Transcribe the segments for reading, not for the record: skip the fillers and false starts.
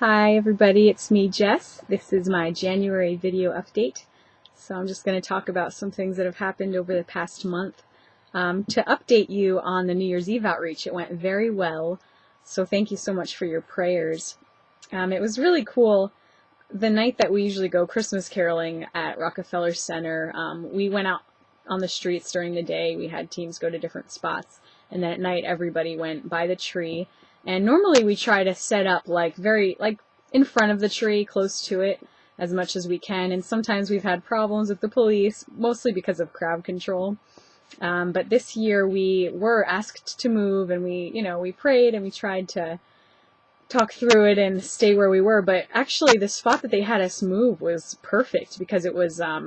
Hi everybody, it's me Jess. This is my January video update. So I'm just going to talk about some things that have happened over the past month. To update you on the New Year's Eve outreach, it went very well. So thank you so much for your prayers. It was really cool. The night that we usually go Christmas caroling at Rockefeller Center, we went out on the streets during the day. We had teams go to different spots. And then at night everybody went by the tree. And normally we try to set up very in front of the tree, close to it, as much as we can. And sometimes we've had problems with the police, mostly because of crowd control. But this year we were asked to move, and we prayed and we tried to talk through it and stay where we were. But actually the spot that they had us move was perfect because it was, I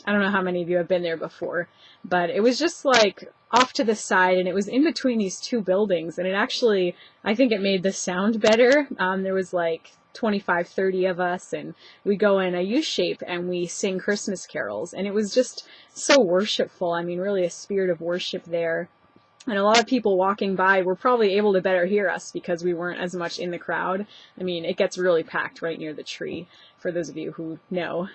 don't know how many of you have been there before, but it was just like off to the side, and it was in between these two buildings, and it actually, I think it made the sound better. There was like 25, 30 of us, and we go in a U shape and we sing Christmas carols, and it was just so worshipful. I mean, really a spirit of worship there. And a lot of people walking by were probably able to better hear us because we weren't as much in the crowd. I mean, it gets really packed right near the tree, for those of you who know.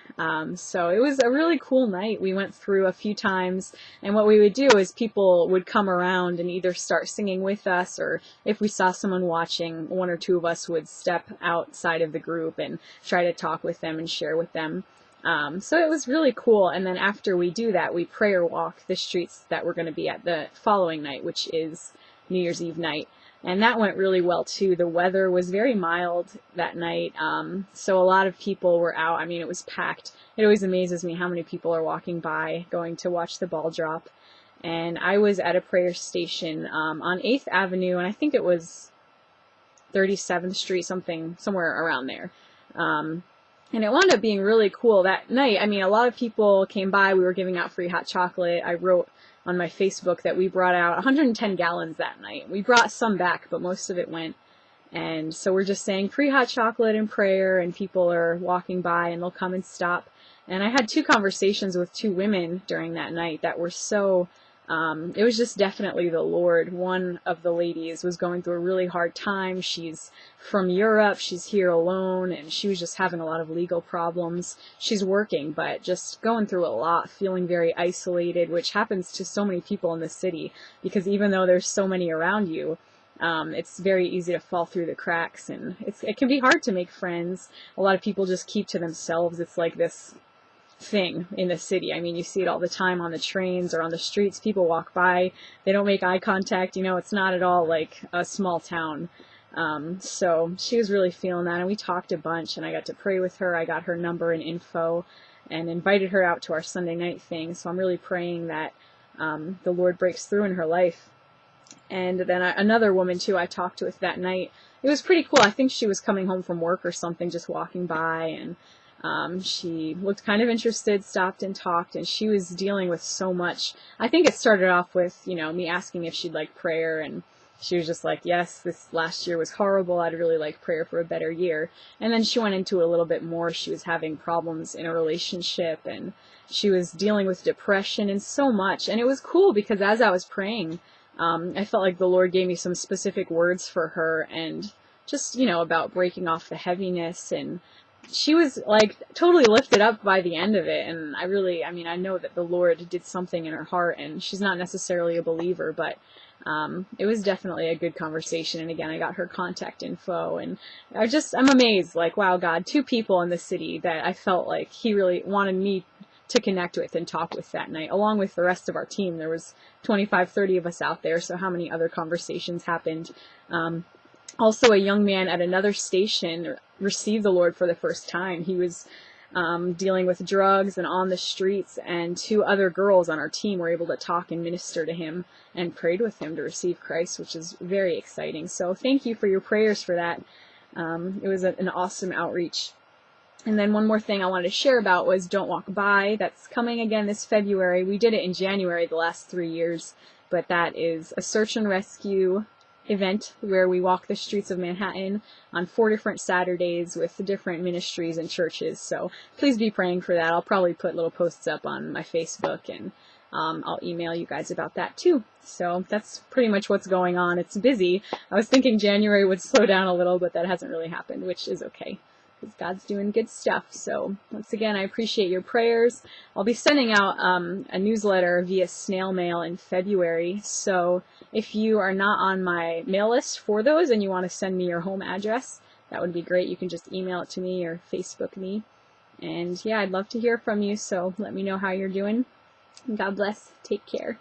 So it was a really cool night. We went through a few times, and what we would do is people would come around and either start singing with us, or if we saw someone watching, one or two of us would step outside of the group and try to talk with them and share with them. So it was really cool. And then after we do that, we prayer walk the streets that we're going to be at the following night, which is New Year's Eve night. And that went really well too. The weather was very mild that night. So a lot of people were out. I mean, it was packed. It always amazes me how many people are walking by going to watch the ball drop. And I was at a prayer station on 8th Avenue, and I think it was 37th Street, somewhere around there. And it wound up being really cool that night. I mean, a lot of people came by. We were giving out free hot chocolate. I wrote on my Facebook that we brought out 110 gallons that night. We brought some back, but most of it went. And so we're just saying free hot chocolate and prayer, and people are walking by and they'll come and stop. And I had two conversations with two women during that night that were so... it was just definitely the Lord. One of the ladies was going through a really hard time. She's from Europe. She's here alone, and she was just having a lot of legal problems. She's working, but just going through a lot, feeling very isolated, which happens to so many people in the city, because even though there's so many around you, it's very easy to fall through the cracks, and it can be hard to make friends. A lot of people just keep to themselves. It's like this thing in the city. I mean, you see it all the time on the trains or on the streets. People walk by, they don't make eye contact. It's not at all like a small town. So she was really feeling that, and we talked a bunch, and I got to pray with her. I got her number and info and invited her out to our Sunday night thing. So I'm really praying that the Lord breaks through in her life. And then another woman too I talked with that night. It was pretty cool. I think she was coming home from work or something, just walking by, and she looked kind of interested, stopped and talked, and she was dealing with so much. I think it started off with, me asking if she'd like prayer, and she was just like, yes, this last year was horrible. I'd really like prayer for a better year. And then she went into a little bit more. She was having problems in a relationship, and she was dealing with depression and so much. And it was cool because as I was praying, I felt like the Lord gave me some specific words for her, and just, about breaking off the heaviness, and she was like totally lifted up by the end of it. And I know that the Lord did something in her heart, and she's not necessarily a believer, but it was definitely a good conversation. And again, I got her contact info, and I'm amazed, like, wow, God, two people in the city that I felt like he really wanted me to connect with and talk with that night, along with the rest of our team. There was 25, 30 of us out there, so how many other conversations happened? Also, a young man at another station received the Lord for the first time. He was dealing with drugs and on the streets, and two other girls on our team were able to talk and minister to him and prayed with him to receive Christ, which is very exciting. So thank you for your prayers for that. It was an awesome outreach. And then one more thing I wanted to share about was Don't Walk By. That's coming again this February. We did it in January the last 3 years, but that is a search and rescue event where we walk the streets of Manhattan on 4 different Saturdays with different ministries and churches. So please be praying for that. I'll probably put little posts up on my Facebook and I'll email you guys about that too. So that's pretty much what's going on. It's busy. I was thinking January would slow down a little, but that hasn't really happened, which is okay, because God's doing good stuff. So once again, I appreciate your prayers. I'll be sending out a newsletter via snail mail in February. So if you are not on my mail list for those and you want to send me your home address, that would be great. You can just email it to me or Facebook me. And yeah, I'd love to hear from you. So let me know how you're doing. God bless. Take care.